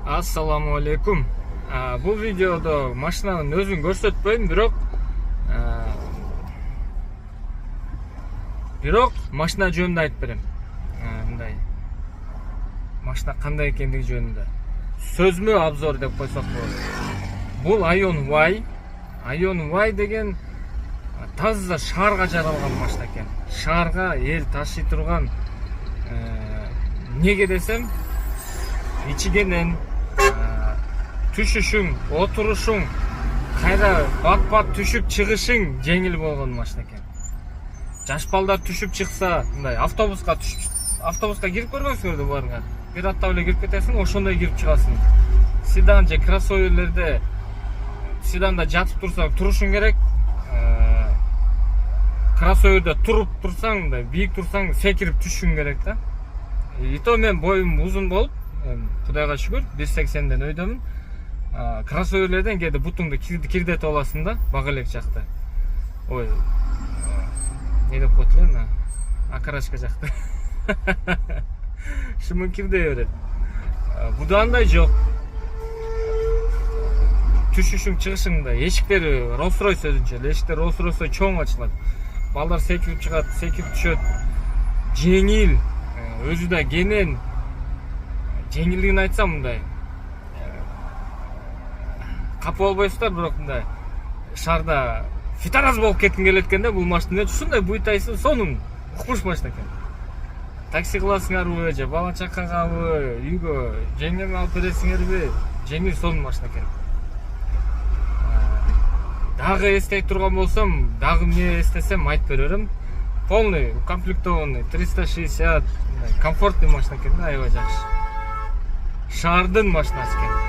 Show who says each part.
Speaker 1: Assalamu alaikum. Bu videoda машинаның өзін көрсөтпөйм, бирок машина жөнүндө айтып берем. Мындай. Машина кандай экендиги жөнүндө. Сөзмө обзор деп койсок болот. Бул Ion Y. Ion Y деген таза шаарга жаралган машина экен. Шаарга эл ташый турган неге десем, ичигенен түшүшүң, отурушуң, кайра бат-бат түшүп чыгышың жеңил болгон машина экен. Жаш балдар түшүп чыкса, мындай автобуска кирип көргөнсүңөрдү буларга. Бир аттап эле кирип кетесиң, ошондой кирип чыгасың. Седан же кроссоверлерде седанда жатып турсаң, турушуң керек. Кроссоверде туруп турсаң, мындай бийик турсаң, секирип түшүшүң керек да. Ито мен боюм узун болуп, Кудайга шүгүр, 1.80ден өйдөмүн. Кроссоверлерден кээде бутуңду кирдетип аласың да, бак элек жакта. Ой, не деп коет эле, акарачка жакта. Шымын кирдей берет. Буда андай жок. Түшүшүң, чыгышыңда эшиктери Rolls-Royce өзүнчө, эшиктер Rolls-Royce чоң ачылат. Балдар секирип чыгат, секирип түшөт. Жеңил, өзү да кенен. Жеңилдигин айтсам мындай. Капы болбойсуздар, бирок мындай шаарда фитараз болуп кеткиң келет экен да, бул машина ушундай буйтайсың, сонун укмуш машина экен. Такси кыласыңарбы, же бала чакагабы, үйгө жеңил алып бересиңерби? Жеңил, сонун машина экен. Дагы эстей турган болсом, дагы эмне эстесем айтып берем. Полный, укомплектованный, 360, комфортный машина экен да, аябай жакшы. Шаардын машинасы экен.